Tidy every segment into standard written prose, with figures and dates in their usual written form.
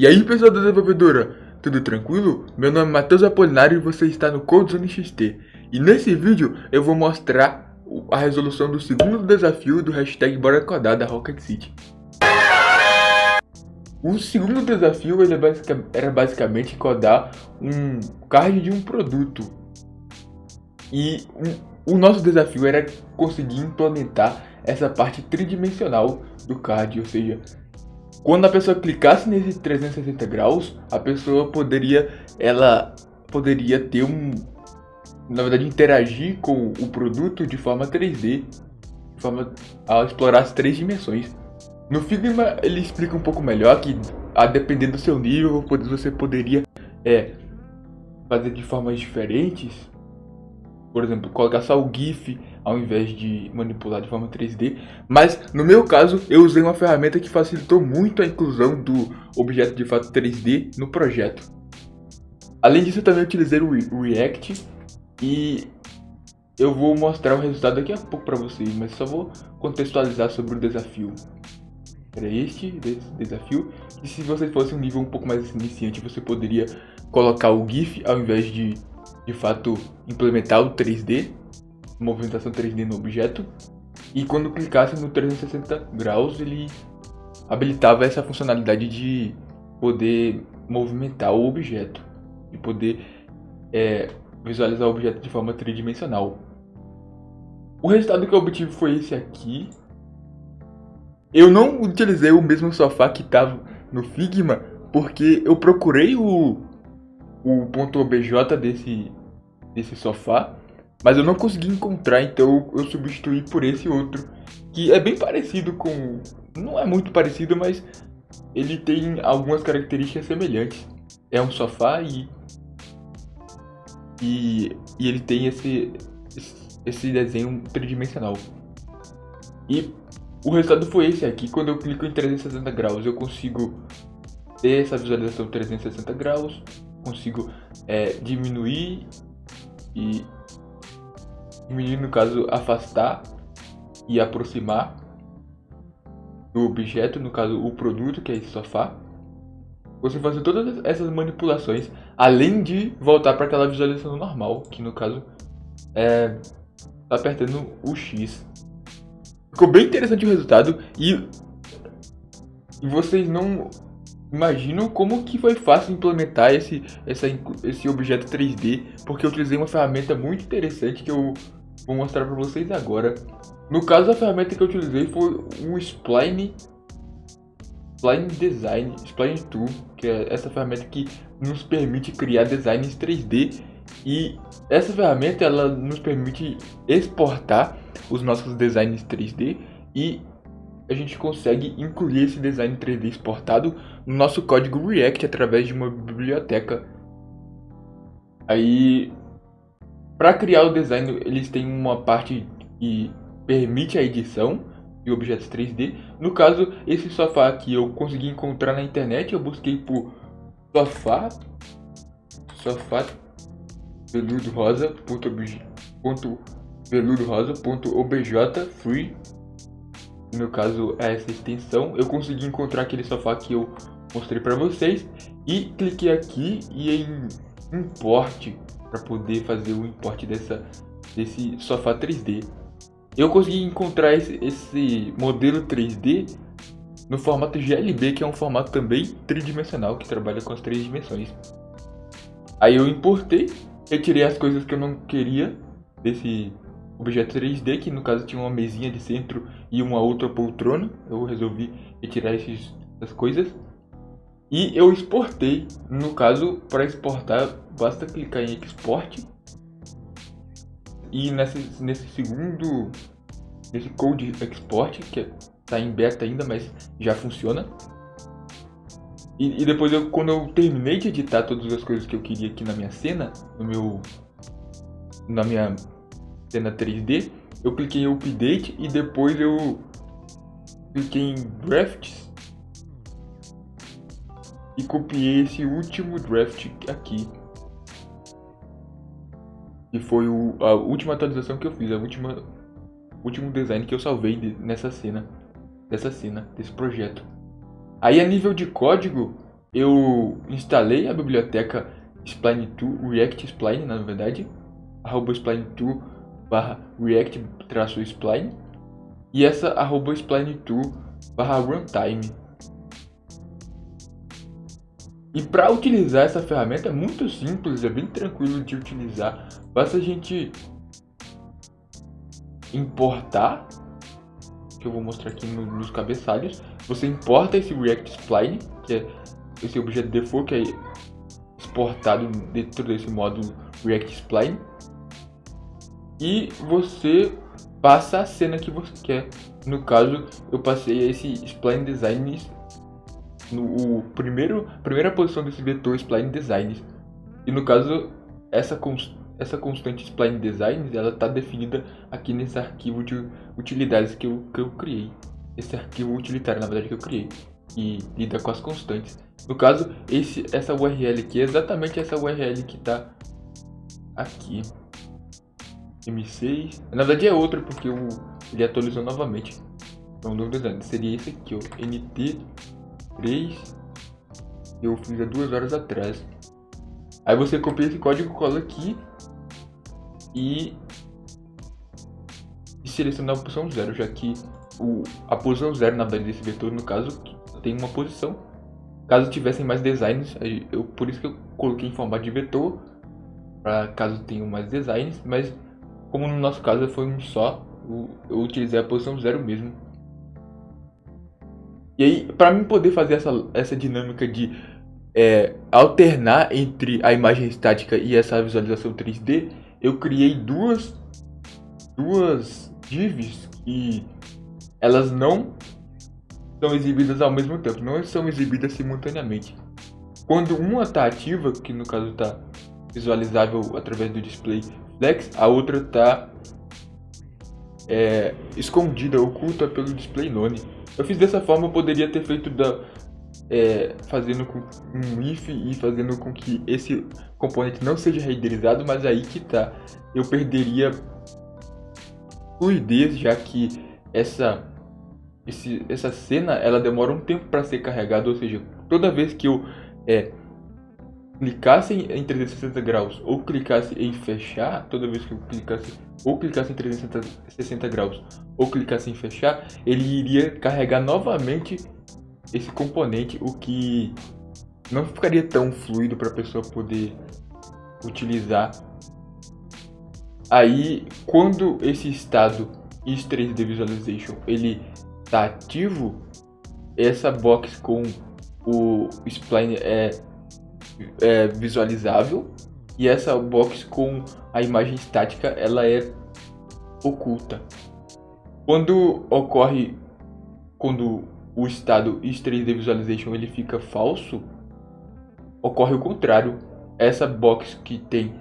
E aí, pessoal da desenvolvedora, tudo tranquilo? Meu nome é Matheus Apolinário e você está no CodeZone XT. E nesse vídeo eu vou mostrar a resolução do segundo desafio do hashtag Bora Codar da Rocket City. O segundo desafio era basicamente codar um card de um produto. E o nosso desafio era conseguir implementar essa parte tridimensional do card, ou seja, quando a pessoa clicasse nesse 360 graus, a pessoa poderia ter na verdade, interagir com o produto de forma 3D, de forma a explorar as três dimensões. No Figma ele explica um pouco melhor que, a depender do seu nível, você poderia fazer de formas diferentes. Por exemplo, colocar só o GIF ao invés de manipular de forma 3D. Mas no meu caso, eu usei uma ferramenta que facilitou muito a inclusão do objeto de fato 3D no projeto. Além disso, eu também utilizei o React e eu vou mostrar o resultado daqui a pouco para vocês, mas só vou contextualizar sobre o desafio. Era este desafio, e se você fosse um nível um pouco mais iniciante, você poderia colocar o GIF ao invés de fato implementar o 3D, movimentação 3D no objeto, e quando clicasse no 360 graus ele habilitava essa funcionalidade de poder movimentar o objeto e poder visualizar o objeto de forma tridimensional. O resultado que eu obtive foi esse aqui. Eu não utilizei o mesmo sofá que estava no Figma, porque eu procurei o .obj desse sofá, mas eu não consegui encontrar, então eu substituí por esse outro, que é bem parecido com... não é muito parecido, mas ele tem algumas características semelhantes. É um sofá e ele tem esse desenho tridimensional. E o resultado foi esse aqui. Quando eu clico em 360 graus eu consigo ter essa visualização 360 graus, consigo diminuir no caso afastar e aproximar do objeto, no caso o produto, que é esse sofá. Você fazer todas essas manipulações, além de voltar para aquela visualização normal, que no caso tá apertando o X. Ficou bem interessante o resultado e vocês não imaginam como que foi fácil implementar esse objeto 3D, porque eu utilizei uma ferramenta muito interessante que eu vou mostrar para vocês agora. No caso, a ferramenta que eu utilizei foi o Spline Design, Spline Tool, que é essa ferramenta que nos permite criar designs 3D, e essa ferramenta ela nos permite exportar os nossos designs 3D e a gente consegue incluir esse design 3D exportado no nosso código React através de uma biblioteca. Aí, para criar o design, eles têm uma parte que permite a edição de objetos 3D. No caso, esse sofá aqui eu consegui encontrar na internet. Eu busquei por sofá veludo rosa.obj free. No meu caso é essa extensão. Eu consegui encontrar aquele sofá que eu mostrei para vocês e cliquei aqui e em import para poder fazer o import desse sofá 3D. Eu consegui encontrar esse modelo 3D no formato GLB, que é um formato também tridimensional que trabalha com as três dimensões. Aí eu importei, retirei as coisas que eu não queria desse objeto 3D, que no caso tinha uma mesinha de centro e uma outra poltrona. Eu resolvi retirar essas coisas e eu exportei. No caso, para exportar basta clicar em export e nesse code export, que está em beta ainda, mas já funciona. E depois quando eu terminei de editar todas as coisas que eu queria aqui na minha cena, na minha cena 3D, eu cliquei em update e depois eu cliquei em drafts e copiei esse último draft aqui, que foi a última atualização que eu fiz, o último design que eu salvei desse projeto. Aí a nível de código, eu instalei a biblioteca Spline2, React Spline, na verdade, @spline2 /react-spline, e essa @spline2 /runtime. E para utilizar essa ferramenta é muito simples, é bem tranquilo de utilizar. Basta a gente importar, que eu vou mostrar aqui nos cabeçalhos. Você importa esse React Spline, que é esse objeto default que é exportado dentro desse módulo React Spline, e você passa a cena que você quer. No caso, eu passei esse Spline Design no primeira posição desse vetor Spline Design. E no caso, essa constante Spline Design, ela está definida aqui nesse arquivo de utilidades que eu criei. Esse arquivo utilitário, na verdade, que eu criei, e lida com as constantes. No caso, essa URL aqui é exatamente essa URL que está aqui. M6. Na verdade é outra, porque ele atualizou novamente. Então, novo design seria esse aqui, ó, NT3. Eu fiz há 2 horas atrás. Aí você copia esse código, cola aqui e seleciona a opção 0, já que a posição 0, na verdade, desse vetor, no caso, tem uma posição. Caso tivessem mais designs, por isso que eu coloquei em formato de vetor, para caso tenham mais designs, mas como no nosso caso foi um só, eu utilizei a posição 0 mesmo. E aí, para mim poder fazer essa dinâmica de alternar entre a imagem estática e essa visualização 3D, eu criei duas divs e elas não são exibidas ao mesmo tempo, não são exibidas simultaneamente. Quando uma está ativa, que no caso está visualizável através do display flex, a outra está escondida, oculta pelo display none. Eu fiz dessa forma, eu poderia ter feito fazendo com um if e fazendo com que esse componente não seja renderizado, mas aí que tá, eu perderia fluidez, já que essa cena ela demora um tempo para ser carregada, ou seja, toda vez que eu clicasse em 360 graus ou clicasse em fechar, toda vez que eu clicasse em 360 graus ou clicasse em fechar, ele iria carregar novamente esse componente, o que não ficaria tão fluido para a pessoa poder utilizar. Aí, quando esse estado Ease3D Visualization ele está ativo, essa box com o spline é visualizável, e essa box com a imagem estática ela é oculta. Quando o estado Ease3D Visualization ele fica falso, ocorre o contrário. Essa box que tem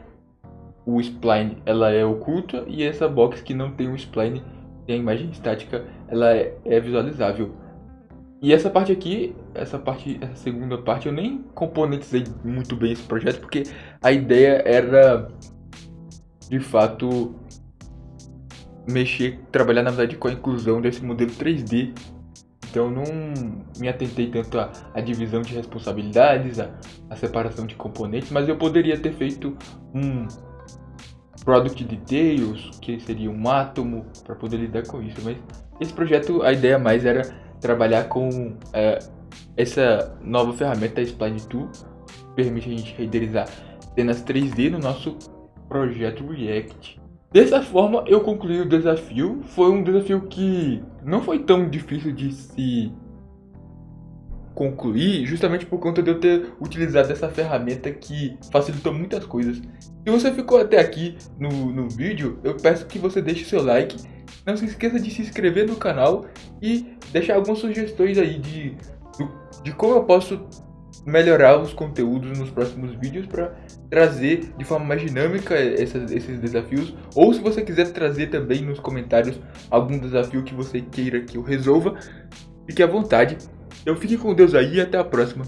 o spline ela é oculta, e essa box que não tem o spline, tem a imagem estática, ela é visualizável. E essa parte aqui, essa segunda parte, eu nem componentizei muito bem esse projeto, porque a ideia era, de fato, trabalhar na verdade com a inclusão desse modelo 3D. Então não me atentei tanto à divisão de responsabilidades, à separação de componentes, mas eu poderia ter feito um Product Details, que seria um átomo, para poder lidar com isso. Mas esse projeto, a ideia mais era trabalhar com essa nova ferramenta, a Spline2, que permite a gente renderizar cenas 3D no nosso projeto React. Dessa forma eu concluí o desafio. Foi um desafio que não foi tão difícil de se concluir, justamente por conta de eu ter utilizado essa ferramenta que facilitou muitas coisas. Se você ficou até aqui no vídeo, eu peço que você deixe seu like. Não se esqueça de se inscrever no canal e deixar algumas sugestões aí de como eu posso melhorar os conteúdos nos próximos vídeos para trazer de forma mais dinâmica esses desafios. Ou se você quiser trazer também nos comentários algum desafio que você queira que eu resolva, fique à vontade. Então fique com Deus aí e até a próxima.